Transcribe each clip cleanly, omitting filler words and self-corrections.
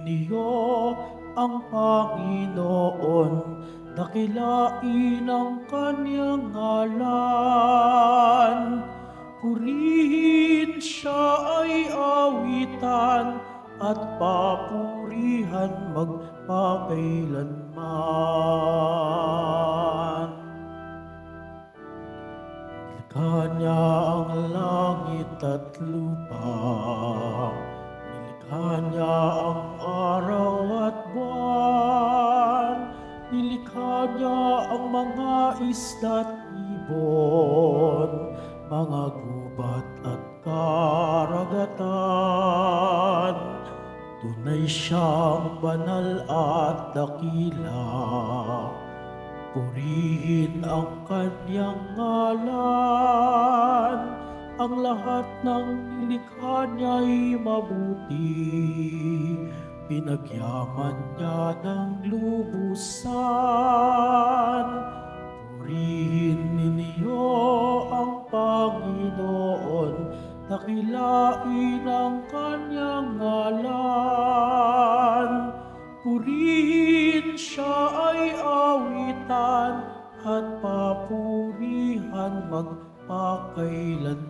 ninyo ang Panginoon, dakilain ang kanyang ngalan. Purihin siya ay awitan at papurihan magpakailanman. Nilikha niya ang langit at lupa, nilikha niya ang araw at buwan, nilikha niya ang mga isda't ibon, mga gubat at karagatan. Tunay siyang banal at dakila, purihin ang kanyang ngalan. Ang lahat ng nilikha niya'y mabuti, pinagyaman niya ng lubusan. Purihin ninyo ang Panginoon, dakilain ang kanyang ngalan. Purihin siya ay awitan at papurihan magpakailanman.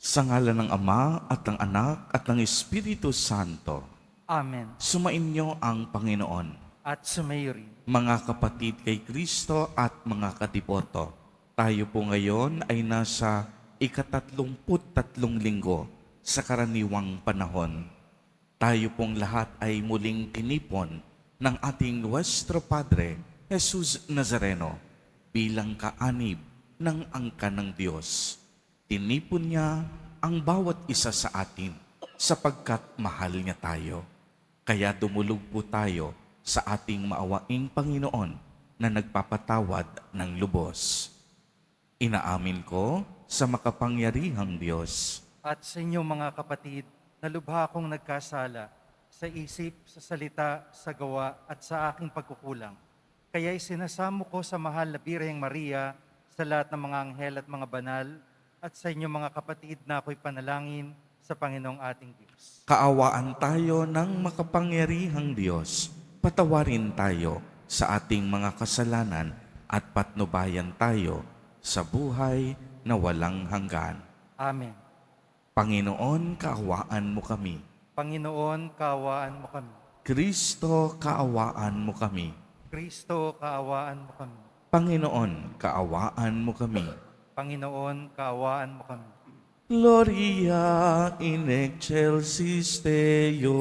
Sa ngalan ng Ama at ng Anak at ng Espiritu Santo, Amen. sumainyo ang Panginoon. At sumayo rin. Mga kapatid kay Kristo at mga kadiboto, tayo po ngayon ay nasa ika-33 linggo sa karaniwang panahon. Tayo pong lahat ay muling tinipon ng ating Nuestro Padre, Jesus Nazareno, bilang kaanib ng angka ng Diyos. Tinipon niya ang bawat isa sa atin sapagkat mahal niya tayo. Kaya dumulog po tayo sa ating maawaing Panginoon na nagpapatawad ng lubos. Inaamin ko sa makapangyarihang Diyos At sa inyong mga kapatid, na lubha akong nagkasala sa isip, sa salita, sa gawa, at sa aking pagkukulang. Kaya isinasamo ko sa mahal na Birheng Maria, sa lahat ng mga anghel at mga banal, at sa inyong mga kapatid na ako'y panalangin sa Panginoong ating Diyos. Kaawaan tayo ng makapangyarihang Diyos. Patawarin tayo sa ating mga kasalanan at patnubayan tayo sa buhay na walang hanggan. Amen. Panginoon, kaawaan mo kami. Panginoon, kaawaan mo kami. Kristo, kaawaan mo kami. Kristo, kaawaan mo kami. Panginoon, kaawaan mo kami. Panginoon, kaawaan mo kami. Gloria in excelsis Deo.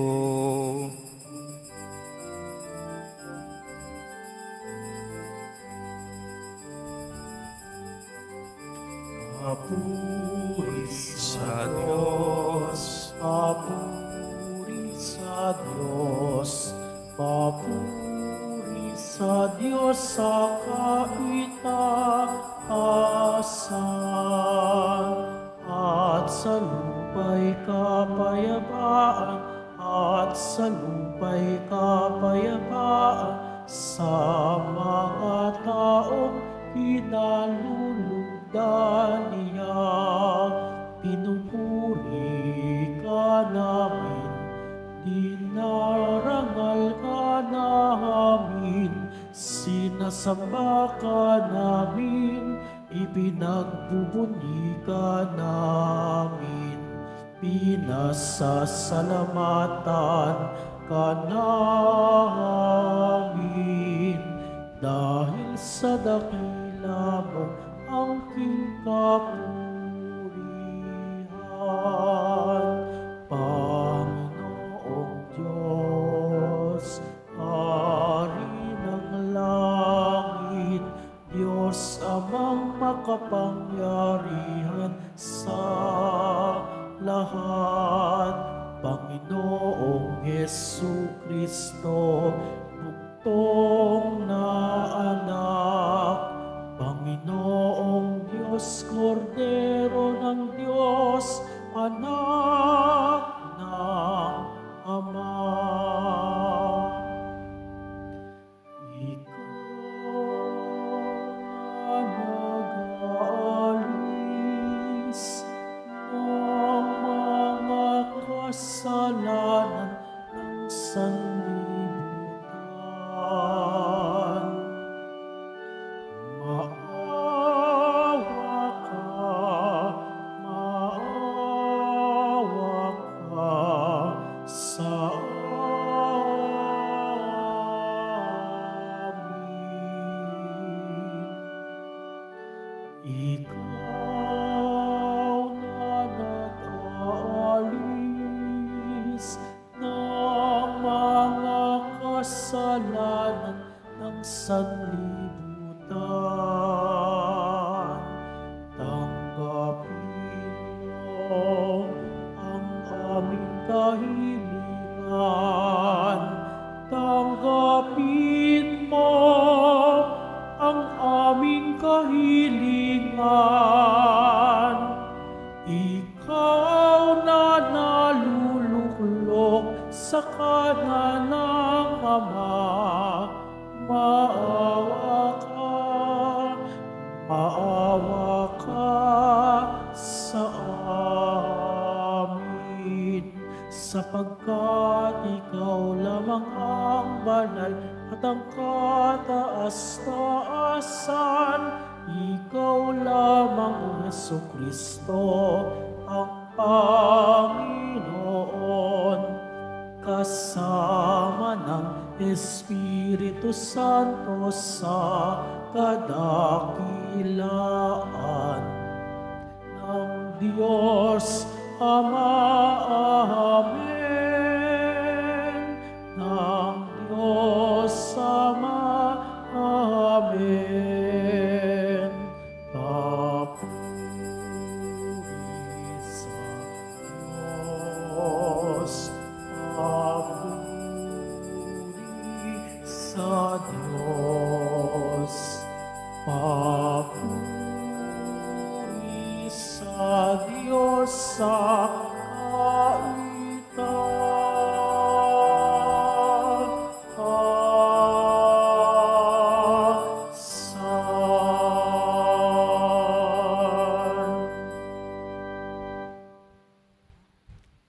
Papuri sa Diyos, papuri sa Diyos, papuri sa Diyos sa kaitaasan, at sa lupa'y kapayapaan, at sa lupa'y kapayapaan sa mga taong pinalulugdan niya. Pinupuri ka namin, dinarangal ka namin, sinasamba ka namin, ipinagbubuni ka namin, pinasasalamatan ka namin, dahil sa dakila mo ang kapurihan. Panginoong Diyos, Hari ng langit, Diyos amang makapangyarihan sa lahat, Panginoong Jesucristo, buktong na anak, Panginoong Diyos, Kordero ng Diyos, anak ng Ama. Ikaw na nag-aalis ng kasalanan ng sanlibutan. Maawa ka sa amin. Ikaw na nag-aalis ng mga kasalanan ng sanlibutan. Tanggapin mo ang aming kahilingan. Tanggapin mo ang aming kahilingan. Ikaw na naluluklok sa kanan ng Ama, maawa ka sa amin, sapagkat ikaw lamang ang banal at ang kataas-taasan. Ikaw lamang, O Jesucristo, ang Panginoon, kasama ng Espiritu Santo sa kadakilaan ng Diyos Ama. Amen. Ng Diyos Ama. Amen. Papuri sa Diyos. Papuri sa Diyos. Papuri sa Diyos sa kaitaasan.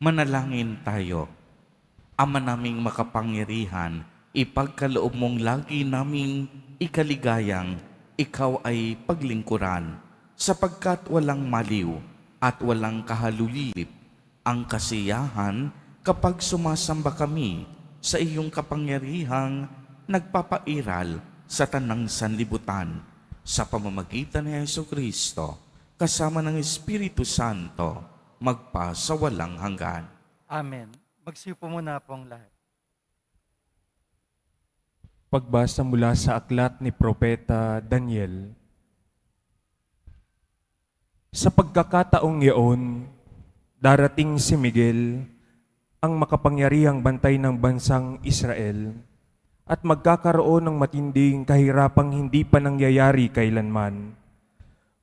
Manalangin tayo. Ama naming makapangyarihan, ipagkaloob mong lagi naming ikaligayang ikaw ay paglingkuran, sapagkat walang maliw at walang kahalulilip ang kasiyahan kapag sumasamba kami sa iyong kapangyarihang nagpapairal sa tanang sanlibutan, sa pamamagitan ni Jesucristo, kasama ng Espiritu Santo, magpa sa walang hanggan. Amen. Magsiupo muna po ang lahat. Pagbasa mula sa aklat ni Propeta Daniel. Sa pagkakataong iyon, darating si Miguel, ang makapangyarihang bantay ng bansang Israel, at magkakaroon ng matinding kahirapang hindi pa nangyayari kailanman.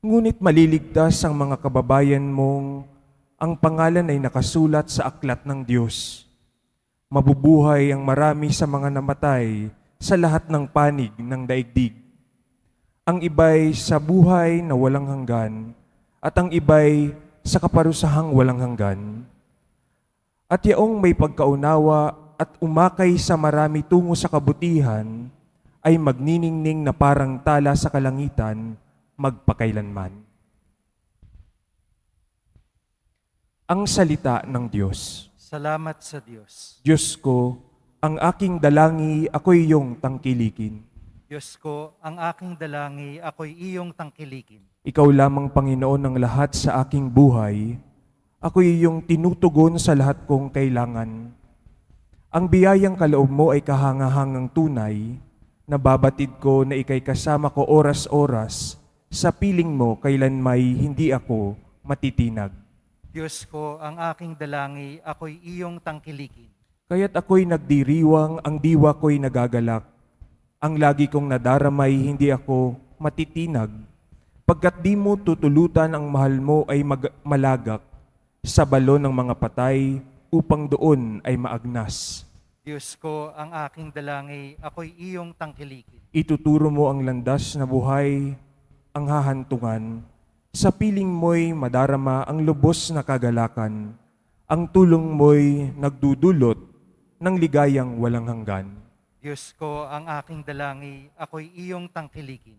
Ngunit maliligtas ang mga kababayan mong ang pangalan ay nakasulat sa aklat ng Diyos. Mabubuhay ang marami sa mga namatay sa lahat ng panig ng daigdig. Ang iba'y sa buhay na walang hanggan, at ang iba'y sa kaparusahang walang hanggan. At yaong may pagkaunawa at umakay sa marami tungo sa kabutihan, ay magniningning na parang tala sa kalangitan, magpakailanman. Ang salita ng Diyos. Salamat sa Diyos. Diyos ko, ang aking dalangi, ako'y iyong tangkilikin. Diyos ko, ang aking dalangi, ako'y iyong tangkilikin. Ikaw lamang, Panginoon, ng lahat sa aking buhay. Ako'y iyong tinutugon sa lahat kong kailangan. Ang biyayang kaloob mo ay kahangahangang tunay. Nababatid ko na ika'y kasama ko oras-oras. Sa piling mo, kailan may hindi ako matitinag. Diyos ko, ang aking dalangi, ako'y iyong tangkilikin. Kaya't ako'y nagdiriwang, ang diwa ko'y nagagalak. Ang lagi kong nadaramay, hindi ako matitinag. Pagkat di mo tutulutan, ang mahal mo ay malagak sa balon ng mga patay, upang doon ay maagnas. Diyos ko, ang aking dalangi, ako'y iyong tangkilikin. Ituturo mo ang landas na buhay, ang hahantungan. Sa piling mo'y madarama ang lubos na kagalakan. Ang tulong mo'y nagdudulot ng ligayang walang hanggan. Diyos ko, ang aking dalangi, ako'y iyong tangkilikin.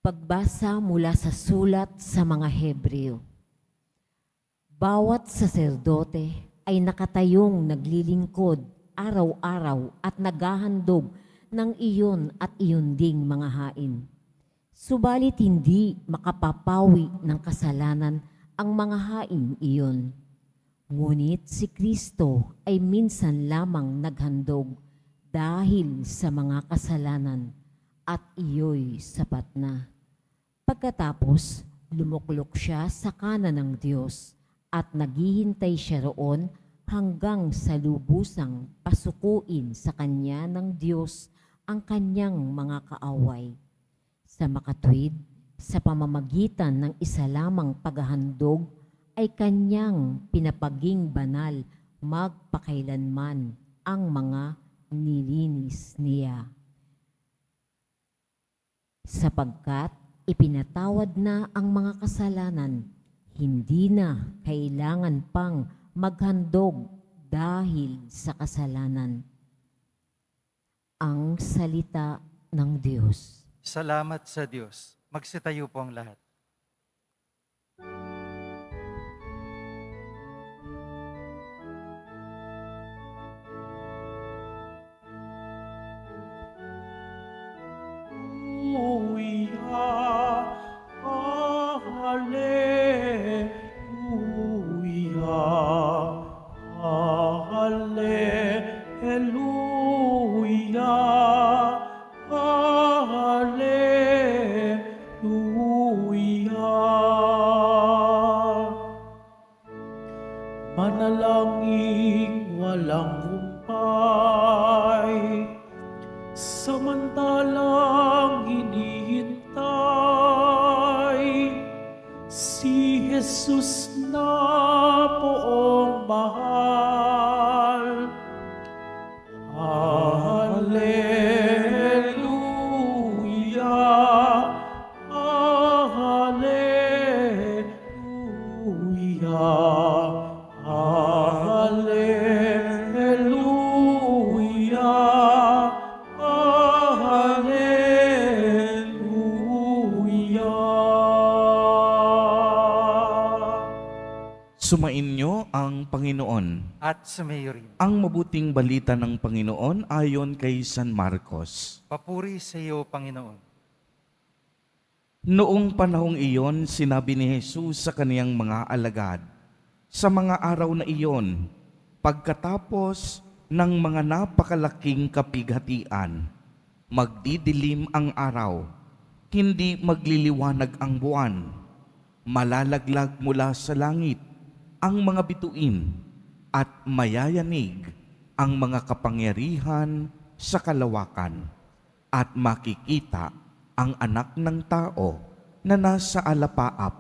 Pagbasa mula sa sulat sa mga Hebreo. Bawat saserdote ay nakatayong naglilingkod araw-araw at naghahandog ng iyon at iyon ding mga hain. Subalit hindi makapapawi ng kasalanan ang mga hain iyon. Ngunit si Kristo ay minsan lamang naghandog dahil sa mga kasalanan at iyo'y sapat na. Pagkatapos, lumuklok siya sa kanan ng Diyos at naghihintay siya roon hanggang sa lubusang pasukuin sa kanya ng Diyos ang kanyang mga kaaway. Sa makatwid, sa pamamagitan ng isa lamang paghahandog, ay kanyang pinapaging banal magpakailanman ang mga nilinis niya. Sapagkat ipinatawad na ang mga kasalanan, hindi na kailangan pang maghandog dahil sa kasalanan. Ang salita ng Diyos. Salamat sa Diyos. Magsitayo po ang lahat. Manalangin walang humpay, samantalang hinihintay si Jesus na poong mahal. Hallelujah, Hallelujah. Hallelujah, Hallelujah. Sumainyo ang Panginoon. At sumayo rin. Ang mabuting balita ng Panginoon ayon kay San Marcos. Papuri sa iyo, Panginoon. Noong panahong iyon, sinabi ni Jesus sa kaniyang mga alagad, sa mga araw na iyon, pagkatapos ng mga napakalaking kapighatian, magdidilim ang araw, hindi magliliwanag ang buwan, malalaglag mula sa langit ang mga bituin, at mayayanig ang mga kapangyarihan sa kalawakan, at makikita ang anak ng tao na nasa alapaap,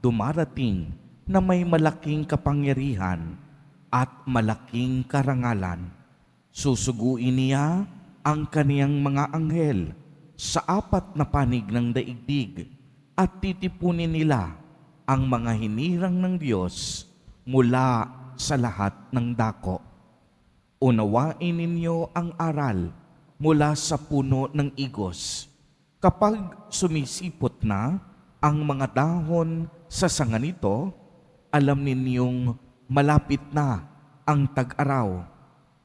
dumarating na may malaking kapangyarihan at malaking karangalan. Susuguin niya ang kaniyang mga anghel sa apat na panig ng daigdig at titipunin nila ang mga hinirang ng Diyos mula sa lahat ng dako. Unawain ninyo ang aral mula sa puno ng igos. Kapag sumisipot na ang mga dahon sa sanga nito, alam ninyong malapit na ang tag-araw.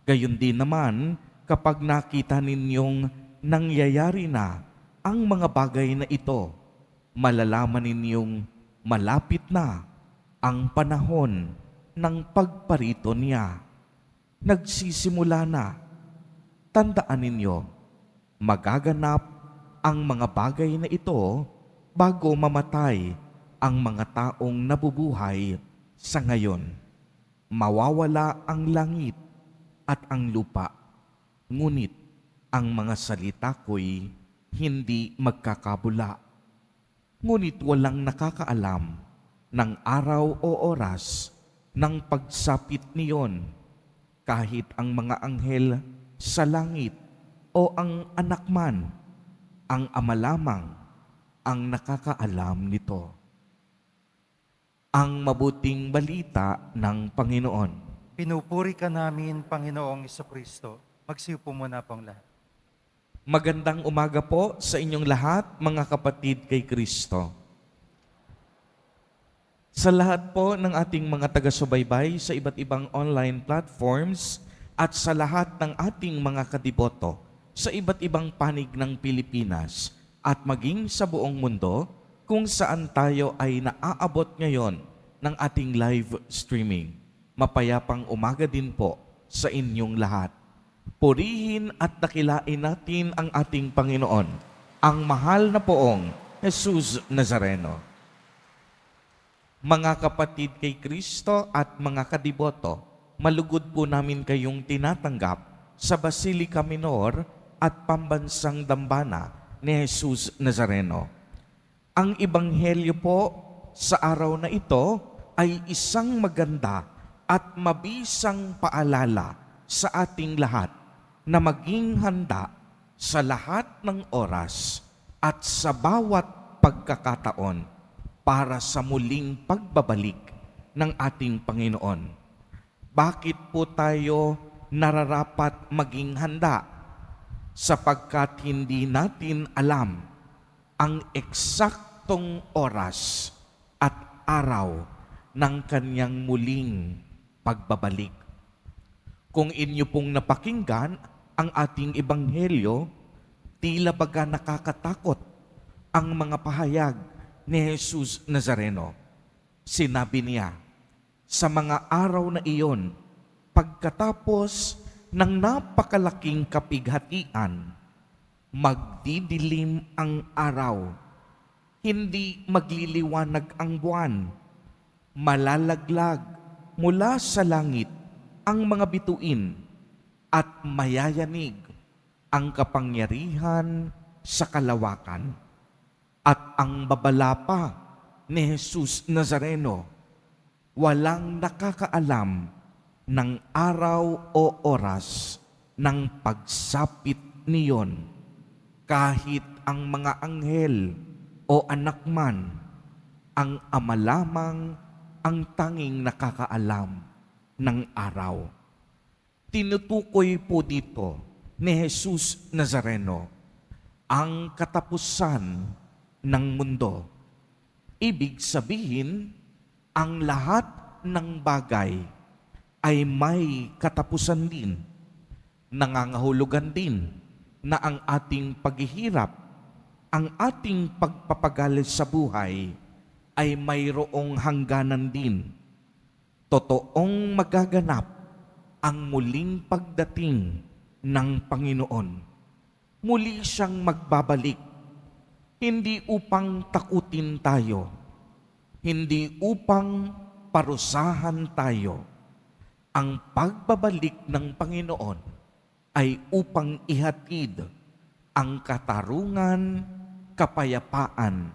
Gayon din naman kapag nakita ninyong nangyayari na ang mga bagay na ito, malalaman ninyong malapit na ang panahon ng pagparito niya. Nagsisimula na. Tandaan ninyo, magaganap ang mga bagay na ito bago mamatay ang mga taong nabubuhay sa ngayon. Mawawala ang langit at ang lupa, ngunit ang mga salita ko'y hindi magkakabula. Ngunit walang nakakaalam ng araw o oras ng pagsapit niyon, kahit ang mga anghel sa langit o ang anak man, ang Ama lamang ang nakakaalam nito. Ang mabuting balita ng Panginoon. Pinupuri ka namin, Panginoong Kristo. Magsiupo muna pong lahat. Magandang umaga po sa inyong lahat, mga kapatid kay Kristo. Sa lahat po ng ating mga taga-subaybay sa iba't ibang online platforms at sa lahat ng ating mga kadiboto sa iba't ibang panig ng Pilipinas at maging sa buong mundo kung saan tayo ay naaabot ngayon ng ating live streaming. Mapayapang umaga din po sa inyong lahat. Purihin at dakilain natin ang ating Panginoon, ang mahal na poong Jesus Nazareno. Mga kapatid kay Kristo at mga kadiboto, malugod po namin kayong tinatanggap sa Basilica Minor at Pambansang Dambana ni Jesus Nazareno. Ang ebanghelyo po sa araw na ito ay isang maganda at mabisang paalala sa ating lahat na maging handa sa lahat ng oras at sa bawat pagkakataon para sa muling pagbabalik ng ating Panginoon. Bakit po tayo nararapat maging handa? Sapagkat hindi natin alam ang eksaktong oras at araw ng kanyang muling pagbabalik. Kung inyo pong napakinggan ang ating ebanghelyo, tila baga nakakatakot ang mga pahayag ni Jesus Nazareno. Sinabi niya, sa mga araw na iyon, pagkatapos ng napakalaking kapighatian, magdidilim ang araw, hindi magliliwanag ang buwan, malalaglag mula sa langit ang mga bituin at mayayanig ang kapangyarihan sa kalawakan. At ang babala pa ni Jesus Nazareno, walang nakakaalam ng araw o oras ng pagsapit niyon, kahit ang mga anghel o anak man, ang Ama lamang ang tanging nakakaalam ng araw. Tinutukoy po dito ni Jesus Nazareno ang katapusan ng mundo. Ibig sabihin, ang lahat ng bagay ay may katapusan din. Nangangahulugan din na ang ating paghihirap, ang ating pagpapagal sa buhay ay mayroong hangganan din. Totoong magaganap ang muling pagdating ng Panginoon. Muli siyang magbabalik, hindi upang takutin tayo, hindi upang parusahan tayo. Ang pagbabalik ng Panginoon ay upang ihatid ang katarungan, kapayapaan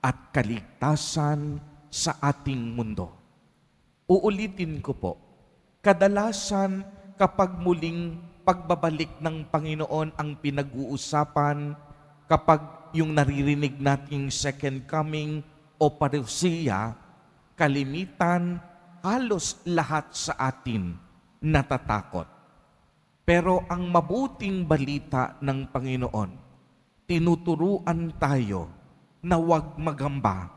at kaligtasan sa ating mundo. Uulitin ko po, kadalasan kapag muling pagbabalik ng Panginoon ang pinag-uusapan, kapag yung naririnig nating second coming o parousia, kalimitan, halos lahat sa atin natatakot. Pero ang mabuting balita ng Panginoon, tinuturuan tayo na huwag magamba,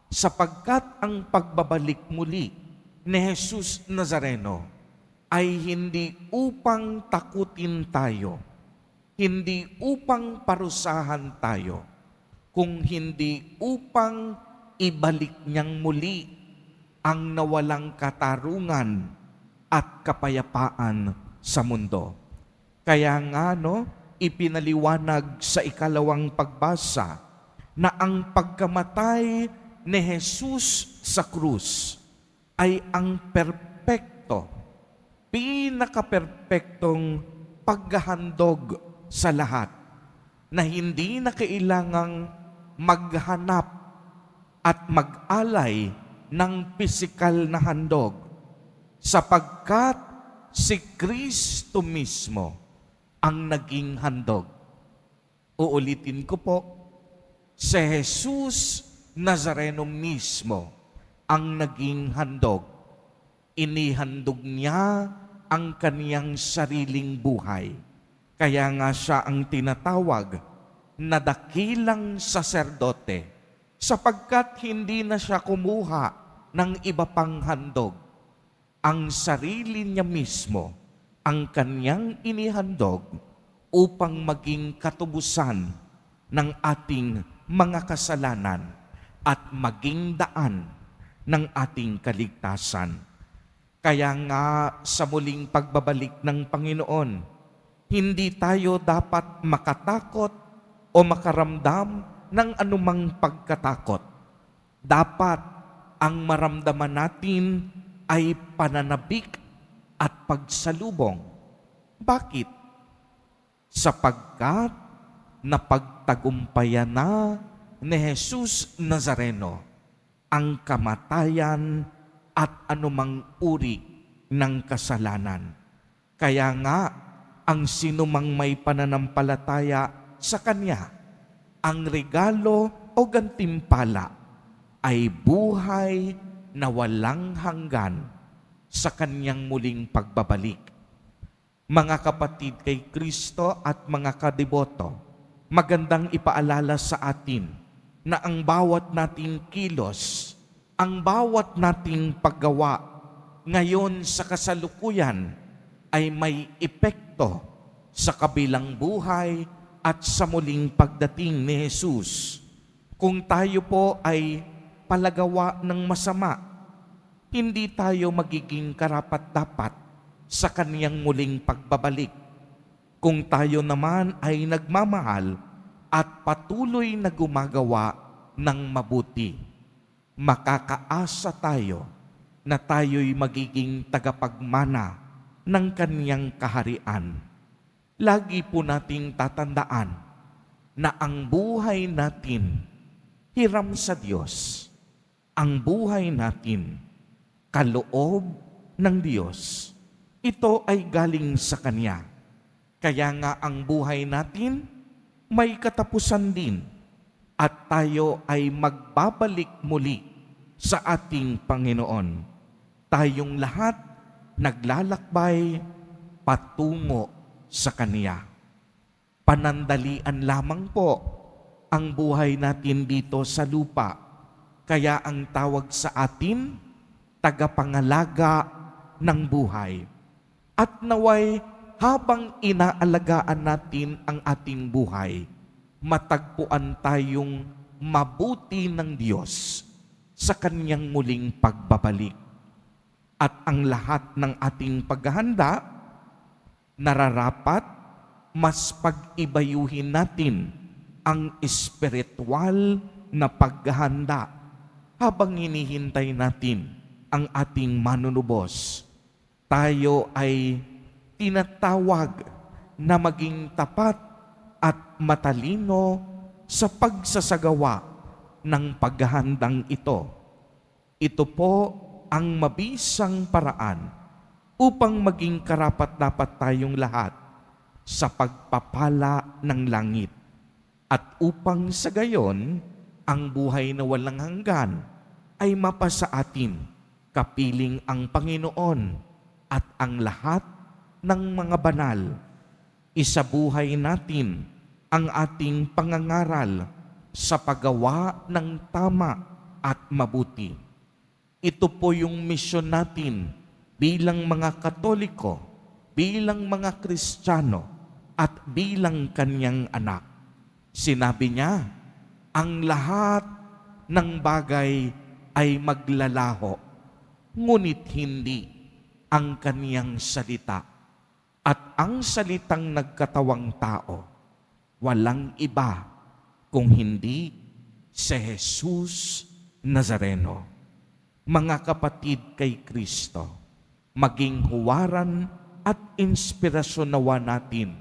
sapagkat ang pagbabalik muli ni Jesus Nazareno ay hindi upang takutin tayo, hindi upang parusahan tayo, kung hindi upang ibalik niyang muli ang nawalang katarungan at kapayapaan sa mundo. Kaya nga ipinaliwanag sa ikalawang pagbasa na ang pagkamatay ni Jesus sa krus ay ang perpekto, pinaka-perpektong paghahandog sa lahat, na hindi na kailangang maghanap at mag-alay ng pisikal na handog, sapagkat si Kristo mismo ang naging handog. Uulitin ko po, si Jesus Nazareno mismo ang naging handog. Inihandog niya ang kaniyang sariling buhay. Kaya nga siya ang tinatawag na dakilang saserdote, sapagkat hindi na siya kumuha ng iba pang handog. Ang sarili niya mismo ang kaniyang inihandog upang maging katubusan ng ating mga kasalanan at maging daan ng ating kaligtasan. Kaya nga sa muling pagbabalik ng Panginoon, hindi tayo dapat makatakot o makaramdam ng anumang pagkatakot. Dapat ang maramdaman natin ay pananabik at pagsalubong. Bakit? Sapagkat napagtagumpayan na ni Jesus Nazareno ang kamatayan at anumang uri ng kasalanan. Kaya nga, ang sinumang may pananampalataya sa Kanya, ang regalo o gantimpala ay buhay na walang hanggan sa Kanyang muling pagbabalik. Mga kapatid kay Kristo at mga kadeboto, magandang ipaalala sa atin na ang bawat nating kilos, ang bawat nating paggawa ngayon sa kasalukuyan ay may epekto sa kabilang buhay at sa muling pagdating ni Jesus. Kung tayo po ay palagawa ng masama, hindi tayo magiging karapat-dapat sa Kaniyang muling pagbabalik. Kung tayo naman ay nagmamahal at patuloy na gumagawa ng mabuti, makakaasa tayo na tayo'y magiging tagapagmana ng Kaniyang kaharian. Lagi po nating tatandaan na ang buhay natin hiram sa Diyos. Ang buhay natin kaloob ng Diyos. Ito ay galing sa Kanya. Kaya nga ang buhay natin may katapusan din at tayo ay magbabalik muli sa ating Panginoon. Tayong lahat naglalakbay patungo sa Kanya. Panandalian lamang po ang buhay natin dito sa lupa. Kaya ang tawag sa atin, tagapangalaga ng buhay. At naway habang inaalagaan natin ang ating buhay, matagpuan tayong mabuti ng Diyos sa Kanyang muling pagbabalik. At ang lahat ng ating paghahanda, nararapat mas pag-ibayuhin natin ang espiritual na paghahanda habang hinihintay natin ang ating manunubos. Tayo ay tinatawag na maging tapat at matalino sa pagsasagawa ng paghahandang ito. Ito po ang mabisang paraan upang maging karapat-dapat tayong lahat sa pagpapala ng langit at upang sa gayon ang buhay na walang hanggan ay mapasa atin kapiling ang Panginoon at ang lahat ng mga banal. Isabuhay natin ang ating pangangaral sa paggawa ng tama at mabuti. Ito po yung misyon natin bilang mga Katoliko, bilang mga Kristiyano, at bilang Kanyang anak. Sinabi niya, ang lahat ng bagay ay maglalaho, ngunit hindi ang Kaniyang salita. At ang salitang nagkatawang tao, walang iba kung hindi si Jesus Nazareno. Mga kapatid kay Kristo, maging huwaran at inspirasyon nawa natin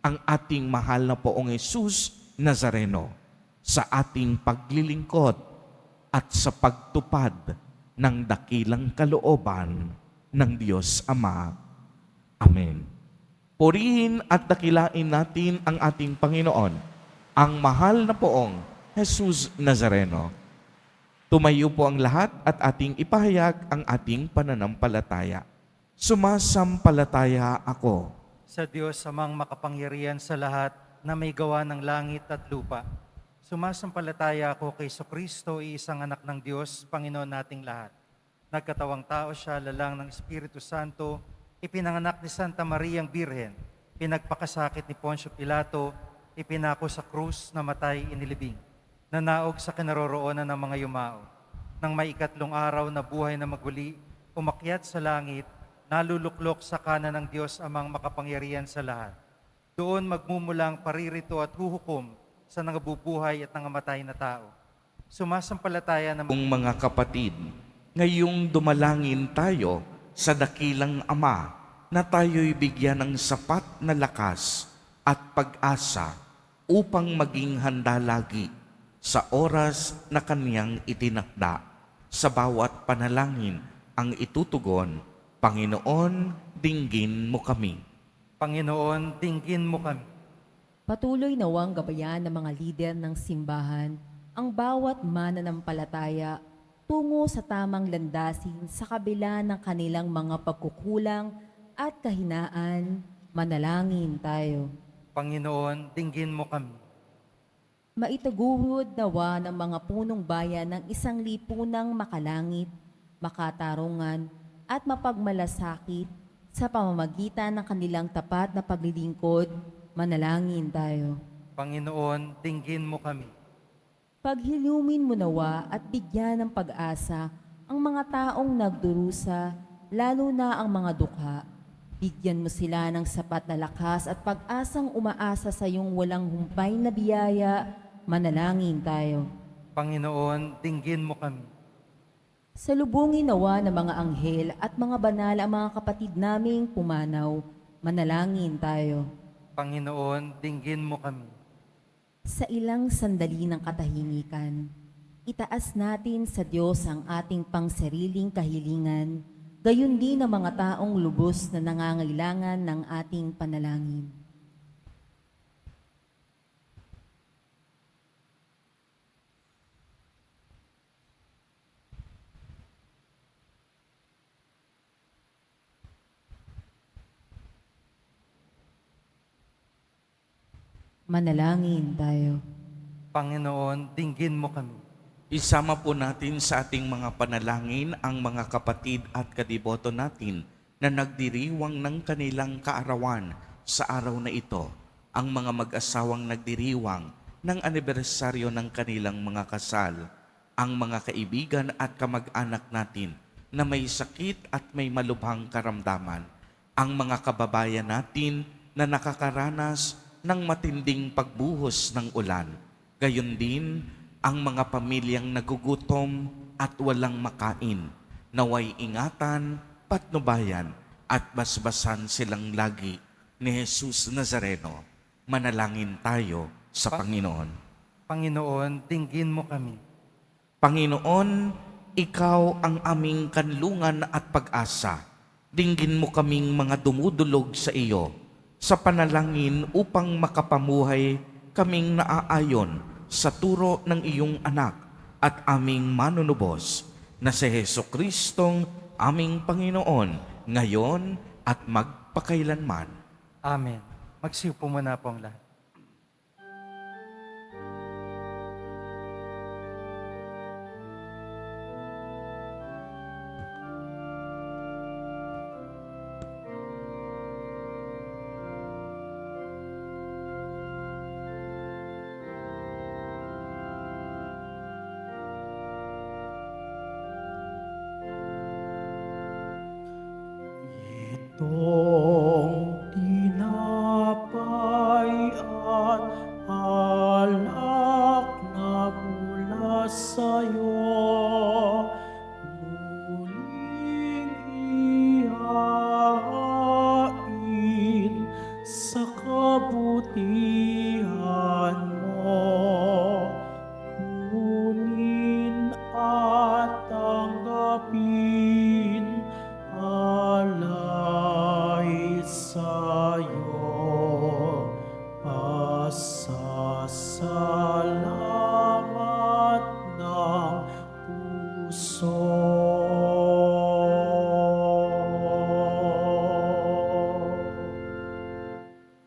ang ating mahal na Poong Jesus Nazareno sa ating paglilingkod at sa pagtupad ng dakilang kalooban ng Diyos Ama. Amen. Purihin at dakilain natin ang ating Panginoon, ang mahal na poong Jesus Nazareno. Tumayo po ang lahat at ating ipahayag ang ating pananampalataya. Sumasampalataya ako Sa Diyos amang makapangyarihan sa lahat na may gawa ng langit at lupa. Sumasampalataya ako kay Kristo, iisang anak ng Diyos, Panginoon nating lahat. Nagkatawang tao siya, lalang ng Espiritu Santo, ipinanganak ni Santa Mariang Birhen, pinagpakasakit ni Poncio Pilato, ipinako sa krus, namatay, inilibing, nanaog sa kinaroroonan ng mga yumao. Nang may ikatlong araw na buhay na maguli, umakyat sa langit, naluluklok sa kanan ng Diyos amang makapangyarihan sa lahat. Doon magmumulang paririto at huhukom sa nangabubuhay at nangamatay na tao. Sumasampalataya ng mga kapatid, ngayong dumalangin tayo sa dakilang Ama na tayo'y bigyan ng sapat na lakas at pag-asa upang maging handa lagi sa oras na Kaniyang itinakda. Sa bawat panalangin ang itutugon, Panginoon, dinggin mo kami. Panginoon, dinggin mo kami. Patuloy nawang gabayan ng mga lider ng simbahan ang bawat mananampalataya tungo sa tamang landasin sa kabila ng kanilang mga pagkukulang at kahinaan. Manalangin tayo. Panginoon, dinggin mo kami. Maitaguhod nawa ng mga punong bayan ng isang lipunang makalangit, makatarungan at mapagmalasakit sa pamamagitan ng kanilang tapat na paglilingkod. Manalangin tayo. Panginoon, dinggin mo kami. Paghilumin mo nawa at bigyan ng pag-asa ang mga taong nagdurusa, lalo na ang mga dukha. Bigyan mo sila ng sapat na lakas at pag-asang umaasa sa iyong walang humpay na biyaya. Manalangin tayo. Panginoon, dinggin mo kami. Salubungin nawa ng mga anghel at mga banal ang mga kapatid naming pumanaw. Manalangin tayo. Panginoon, dinggin mo kami. Sa ilang sandali ng katahimikan, itaas natin sa Diyos ang ating pangsariling kahilingan, gayon din ang mga taong lubos na nangangailangan ng ating panalangin. Manalangin tayo. Panginoon, dinggin mo kami. Isama po natin sa ating mga panalangin ang mga kapatid at kadiboto natin na nagdiriwang ng kanilang kaarawan sa araw na ito. Ang mga mag-asawang nagdiriwang ng anibersaryo ng kanilang mga kasal. Ang mga kaibigan at kamag-anak natin na may sakit at may malubhang karamdaman. Ang mga kababayan natin na nakakaranas ng matinding pagbuhos ng ulan. Gayon din ang mga pamilyang nagugutom at walang makain. Naway ingatan, patnubayan at basbasan silang lagi ni Jesus Nazareno. Manalangin tayo sa Panginoon. Panginoon, dinggin mo kami. Panginoon, Ikaw ang aming kanlungan at pag-asa. Dinggin mo kaming mga dumudulog sa iyo sa panalangin upang makapamuhay kaming naaayon sa turo ng iyong anak at aming manunubos na si Jesucristong aming Panginoon ngayon at magpakailanman. Amen. Magsiupo muna po ang lahat. Itong tinapay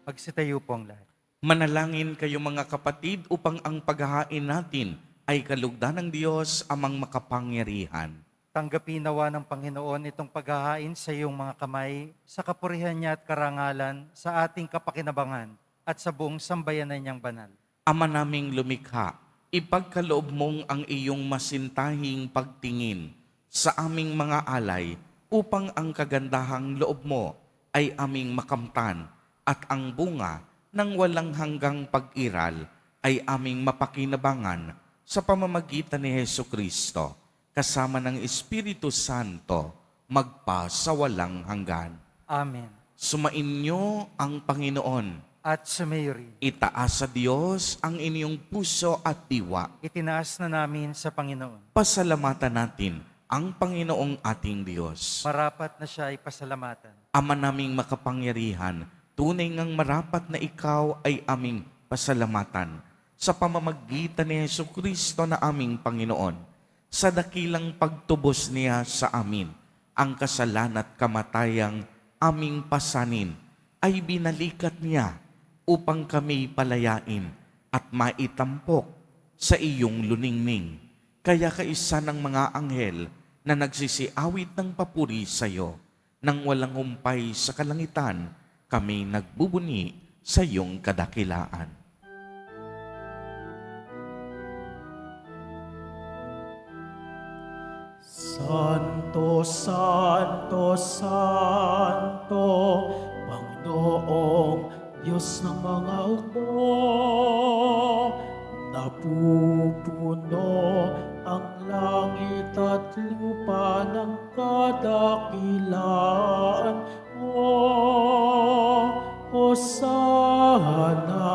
Magsitayo po ang lahat. Manalangin kayo mga kapatid upang ang paghahain natin ay kalugdan ng Diyos amang makapangyarihan. Tanggapin nawa ng Panginoon itong paghahain sa iyong mga kamay, sa kapurihan niya at karangalan, sa ating kapakinabangan, at sa buong sambayanan niyang banal. Ama naming lumikha, ipagkaloob mong ang iyong masintahing pagtingin sa aming mga alay upang ang kagandahang loob mo ay aming makamtan at ang bunga ng walang hanggang pag-iral ay aming mapakinabangan sa pamamagitan ni Hesukristo kasama ng Espiritu Santo magpa sa walang hanggan. Amen. Sumainyo ang Panginoon. At sumayo rin. Itaas sa Diyos ang inyong puso at diwa. Itinaas na namin sa Panginoon. Pasalamatan natin ang Panginoong ating Diyos. Marapat na siya ay pasalamatan. Ama naming makapangyarihan, tunay ngang marapat na ikaw ay aming pasalamatan sa pamamagitan ni Hesukristo na aming Panginoon. Sa dakilang pagtubos niya sa amin, ang kasalanan at kamatayang aming pasanin ay binalikat niya upang kami palayain at maitampok sa iyong luningning. Kaya kaisa ng mga anghel na nagsisiawit ng papuri sa iyo, nang walang humpay sa kalangitan, kami nagbubuni sa iyong kadakilaan. Santo, Santo, Santo, Panginoong Diyos ng mga hukbo, napupuno ang langit at lupa ng kadakilaan mo. Hosana,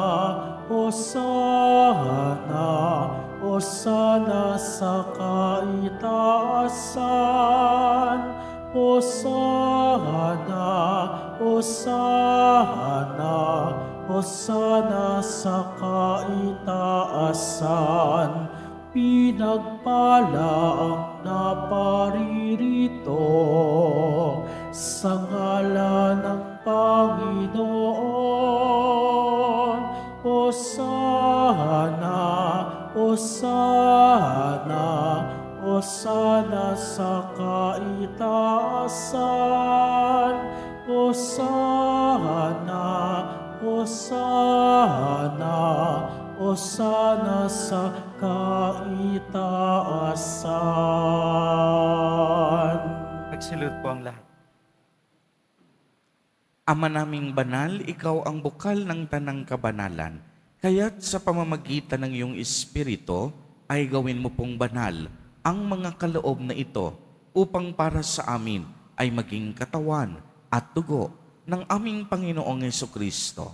Hosana, Hosana sa kaitaasan. Hosana, Hosana, Hosana sa kaitaasan. Pinagpala ang naparirito sa ngalan ng Panginoon. Hosana, Hosana, Hosana sa kaitaasan. Hosana, Hosana, Hosana sa kaitaasan. Magsilod po ang lahat. Ama naming banal, ikaw ang bukal ng tanang kabanalan. Kaya't sa pamamagitan ng iyong Espiritu ay gawin mo pong banal ang mga kaloob na ito upang para sa amin ay maging katawan at dugo ng aming Panginoong Hesukristo.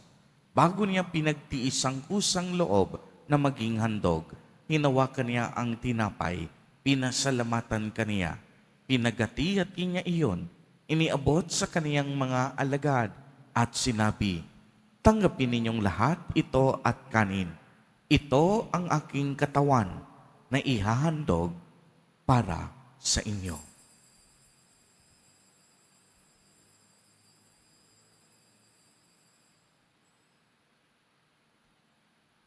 Bago niya pinagtiis ang kusang loob na maging handog, hinawakan niya ang tinapay, pinasalamatan kaniya, pinagati-hati niya iyon, iniabot sa kaniyang mga alagad at sinabi, "Tanggapin ninyong lahat ito at kanin. Ito ang aking katawan na ihahandog para sa inyo."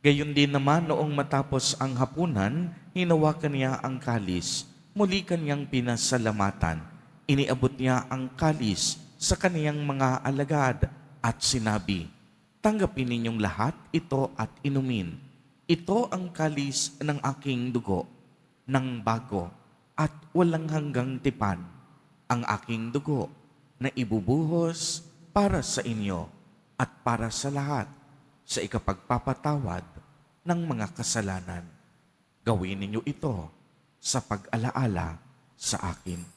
Gayon din naman noong matapos ang hapunan, hinawakan niya ang kalis, muli kanyang pinasalamatan. Iniabot niya ang kalis sa kaniyang mga alagad at sinabi, "Tanggapin ninyong lahat ito at inumin. Ito ang kalis ng aking dugo, ng bago at walang hanggang tipan, ang aking dugo na ibubuhos para sa inyo at para sa lahat sa ikapagpapatawad ng mga kasalanan. Gawin ninyo ito sa pag-alaala sa akin."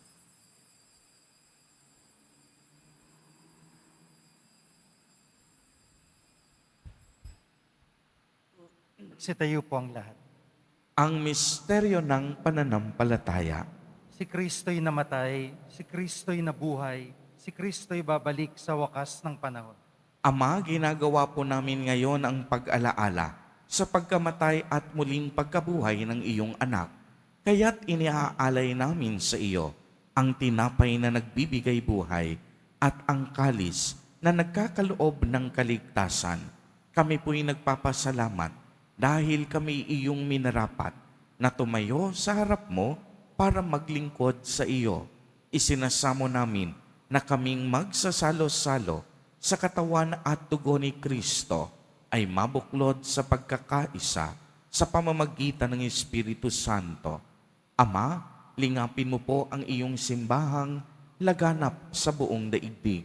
Sitayo po ang lahat. Ang misteryo ng pananampalataya. Si Kristo'y namatay, si Kristo'y nabuhay, si Kristo'y babalik sa wakas ng panahon. Ama, ginagawa po namin ngayon ang pag-alaala sa pagkamatay at muling pagkabuhay ng iyong anak. Kaya't iniaalay namin sa iyo ang tinapay na nagbibigay buhay at ang kalis na nagkakaloob ng kaligtasan. Kami po'y nagpapasalamat dahil kami iyong minarapat na tumayo sa harap mo para maglingkod sa iyo. Isinasamo namin na kaming magsasalo-salo sa katawan at dugo ni Kristo ay mabuklod sa pagkakaisa sa pamamagitan ng Espiritu Santo. Ama, lingapin mo po ang iyong simbahang laganap sa buong daigdig.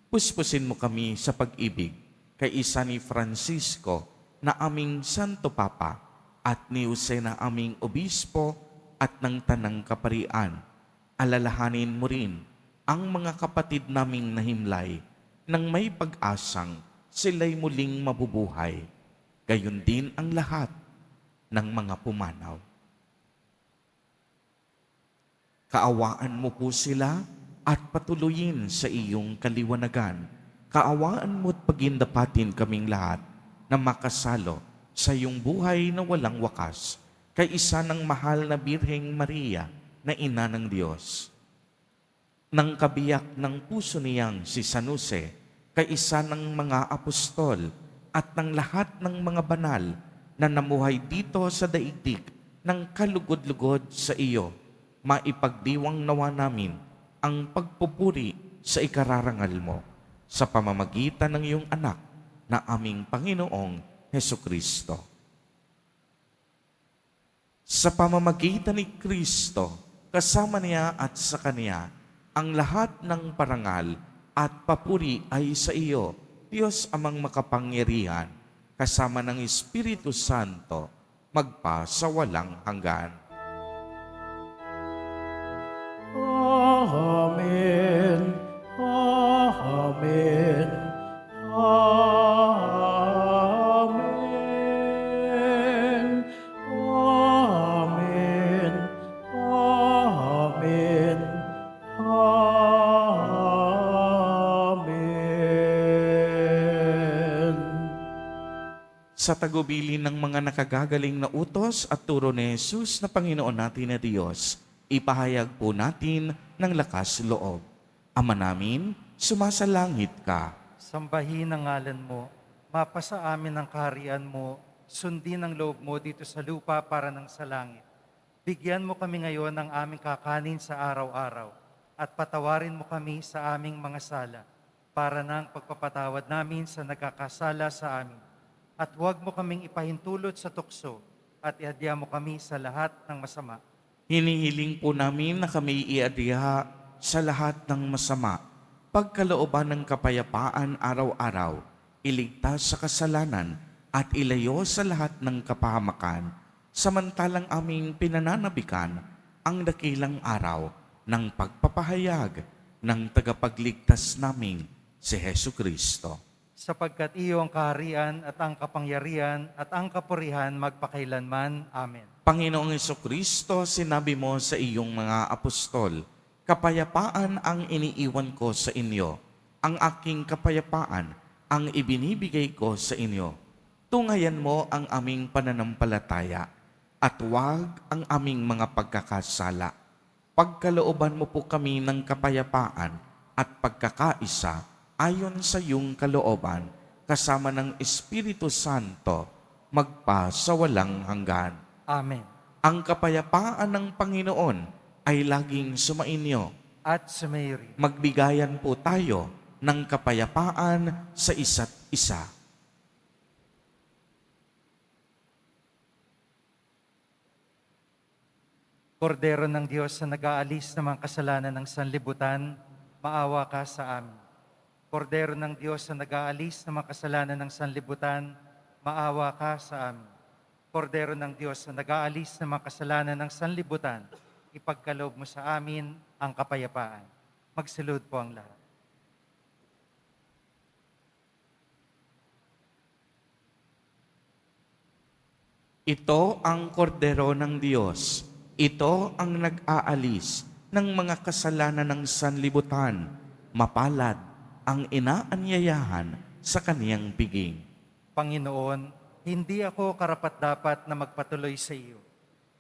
Puspusin mo kami sa pag-ibig kay isa ni Francisco na aming Santo Papa at ni Jose na aming Obispo at ng Tanang Kaparian. Alalahanin mo rin ang mga kapatid naming nahimlay nang may pag-asang sila'y muling mabubuhay. Gayon din ang lahat ng mga pumanaw. Kaawaan mo po sila at patuloyin sa iyong kaliwanagan. Kaawaan mo't pagindapatin kaming lahat na makasalo sa iyong buhay na walang wakas kay isa ng mahal na Birheng Maria na Ina ng Diyos. Nang kabiyak ng puso niyang si San Jose kay isa ng mga apostol at ng lahat ng mga banal na namuhay dito sa daigdig ng kalugod-lugod sa iyo, maipagdiwang nawa namin ang pagpupuri sa ikararangal mo sa pamamagitan ng iyong anak na aming Panginoong Hesukristo. Sa pamamagitan ni Kristo, kasama niya at sa Kanya, ang lahat ng parangal at papuri ay sa iyo, Diyos amang makapangyarihan, kasama ng Espiritu Santo, magpa sa walang hanggan. Amen. Amen. Amen. Amen. Amen. Amen. Sa tagubilin ng mga nakagagaling na utos at turo ni Jesus na Panginoon natin na Diyos, ipahayag po natin ng lakas loob. Ama namin, sumasalangit ka. Sambahin ang ngalan mo, mapasa amin ang kaharian mo, sundin ang loob mo dito sa lupa para ng sa langit. Bigyan mo kami ngayon ng aming kakanin sa araw-araw at patawarin mo kami sa aming mga sala para ng pagpapatawad namin sa nagkakasala sa amin. At huwag mo kaming ipahintulot sa tukso at ihadya mo kami sa lahat ng masama. Hinihiling po namin na kami iadya sa lahat ng masama, pagkalooban ng kapayapaan araw-araw, iligtas sa kasalanan at ilayo sa lahat ng kapahamakan, samantalang aming pinananabikan ang dakilang araw ng pagpapahayag ng tagapagligtas naming si Hesu Kristo. Sapagkat iyo ang kaharian at ang kapangyarihan at ang kapurihan magpakailanman. Amen. Panginoong Jesucristo, sinabi mo sa iyong mga apostol, kapayapaan ang iniiwan ko sa inyo, ang aking kapayapaan ang ibinibigay ko sa inyo. Tungayan mo ang aming pananampalataya at huwag ang aming mga pagkakasala. Pagkalooban mo po kami ng kapayapaan at pagkakaisa ayon sa iyong kalooban, kasama ng Espiritu Santo, magpa sa walang hanggan. Amen. Ang kapayapaan ng Panginoon ay laging sumainyo. At sa Mary. Magbigayan po tayo ng kapayapaan sa isa't isa. Kordero ng Diyos na nag-aalis ng mga kasalanan ng sanlibutan, maawa ka sa amin. Kordero ng Diyos na nag-aalis ng mga kasalanan ng sanlibutan, maawa ka sa amin. Kordero ng Diyos na nag-aalis ng mga kasalanan ng sanlibutan, ipagkaloob mo sa amin ang kapayapaan. Magsalud po ang lahat. Ito ang kordero ng Diyos. Ito ang nag-aalis ng mga kasalanan ng sanlibutan. Mapalad ang inaanyayahan sa kaniyang piging. Panginoon, hindi ako karapat-dapat na magpatuloy sa iyo.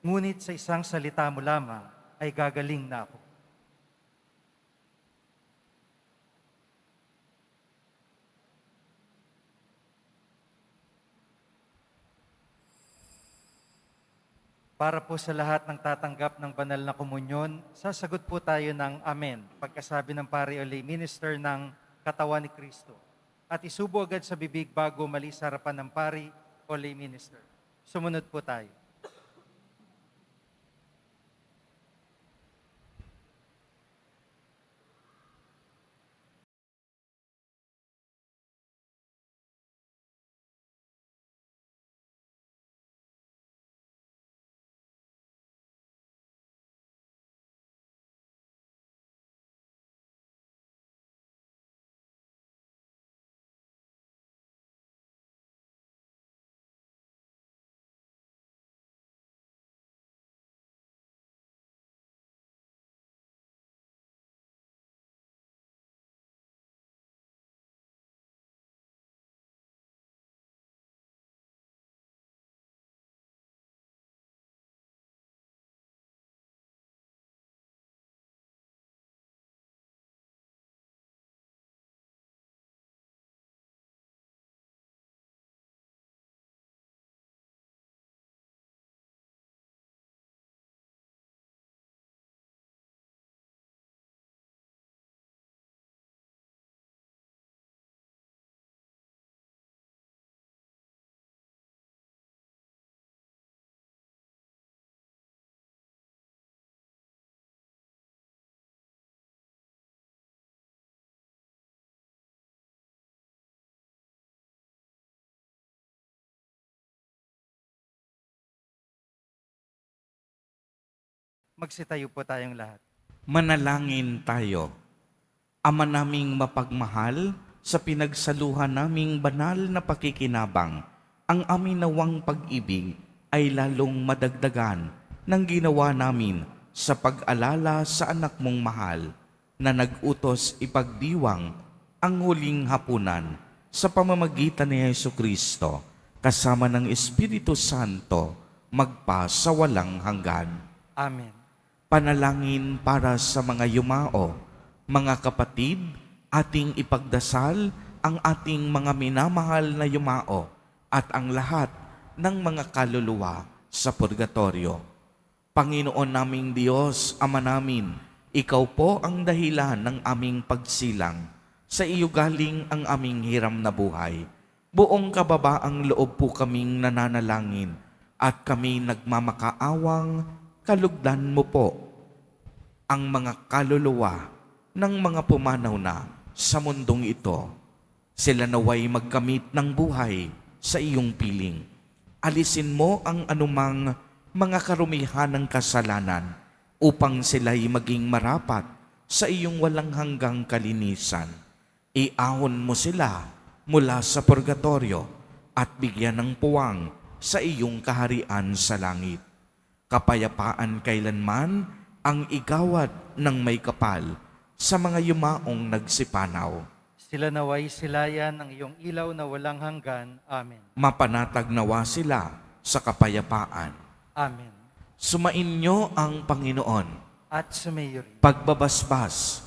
Ngunit sa isang salita mo lamang ay gagaling na ako. Para po sa lahat ng tatanggap ng banal na komunyon, sasagot po tayo ng Amen, pagkasabi ng pari o lay minister ng katawan ni Kristo. At isubo agad sa bibig bago mali sa harapan ng pari o lay minister. Sumunod po tayo. Magsitayo po tayong lahat. Manalangin tayo. Ama naming mapagmahal, sa pinagsaluhan naming banal na pakikinabang, ang amin nawang pag-ibig ay lalong madagdagan ng ginawa namin sa pag-alala sa anak mong mahal na nag-utos ipagdiwang ang huling hapunan sa pamamagitan ni Jesucristo kasama ng Espiritu Santo magpa sa walang hanggan. Amen. Panalangin para sa mga yumao, mga kapatid, ating ipagdasal ang ating mga minamahal na yumao at ang lahat ng mga kaluluwa sa purgatorio. Panginoon naming Diyos, Ama namin, Ikaw po ang dahilan ng aming pagsilang. Sa iyo galing ang aming hiram na buhay. Buong kababaang loob po kaming nananalangin at kami nagmamakaawang kalugdan mo po ang mga kaluluwa ng mga pumanaw na sa mundong ito. Sila naway magkamit ng buhay sa iyong piling. Alisin mo ang anumang mga karumihan ng kasalanan upang sila'y maging marapat sa iyong walang hanggang kalinisan. Iahon mo sila mula sa purgatorio at bigyan ng puwang sa iyong kaharian sa langit. Kapayapaan kailanman ang igawad ng may kapal sa mga yumaong nagsipanaw. Sila naway silayan ng iyong ilaw na walang hanggan. Amen. Mapanatag nawa sila sa kapayapaan. Amen. Sumainyo ang Panginoon. At sumayo rin. Pagbabasbas,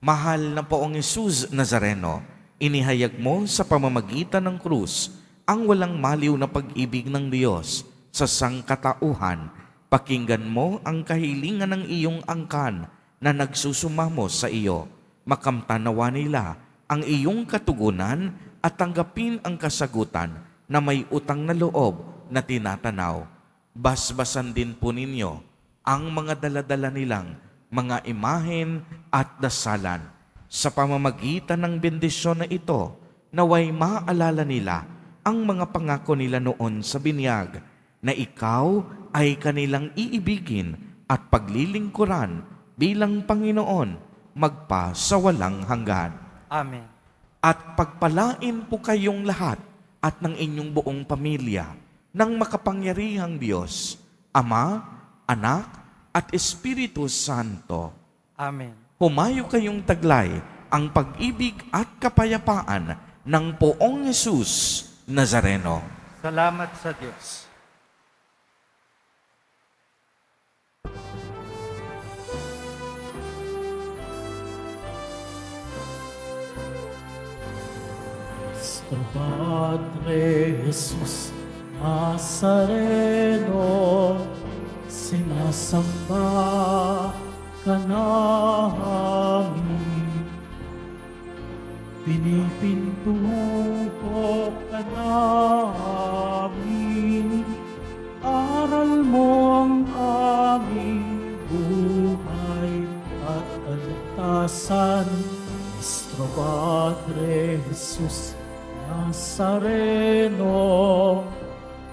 mahal na Poong Jesus Nazareno, inihayag mo sa pamamagitan ng krus ang walang maliw na pag-ibig ng Diyos sa sangkatauhan. Pakinggan mo ang kahilingan ng iyong angkan na nagsusumamo sa iyo. Makamtanawa nila ang iyong katugunan at tanggapin ang kasagutan na may utang na loob na tinatanaw. Basbasan din po ninyo ang mga daladala nilang mga imahen at dasalan. Sa pamamagitan ng bendisyon na ito, naway maalala nila ang mga pangako nila noon sa binyag na ikaw ay kanilang iibigin at paglilingkuran bilang Panginoon magpa sa walang hanggan. Amen. At pagpalain po kayong lahat at ng inyong buong pamilya ng makapangyarihang Diyos, Ama, Anak, at Espiritu Santo. Amen. Humayo kayong taglay ang pag-ibig at kapayapaan ng Poong Jesus Nazareno. Salamat sa Diyos. Nuestro Padre Jesús Nazareno, sinasamba ka namin. Pinipintuho ka namin, aral mo ang aming buhay at kaligtasan. Nuestro Padre Jesus Nazareno,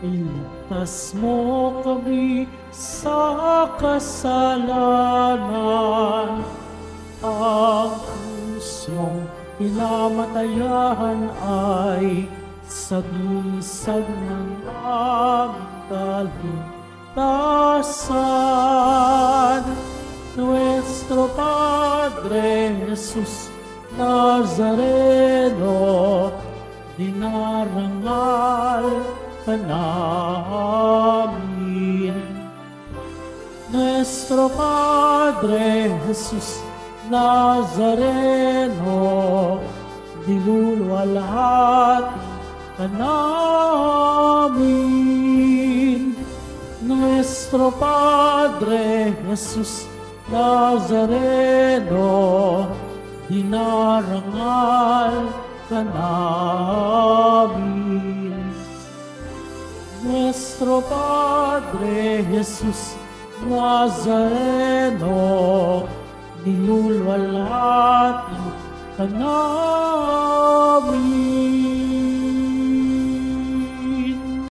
iligtas mo kami sa kasalanan. Ang pusong pinamatayan ay sagisag ng aming kaligtasan. Nuestro Padre Jesus Nazareno, dinarangal ka namin. Nuestro Padre Jesus Nazareno, diluluwalhati ka namin. Nuestro Padre Jesus Nazareno, dinarangal ka namin. Nuestro Padre Jesus Nazareno, nilulwalhati ka namin.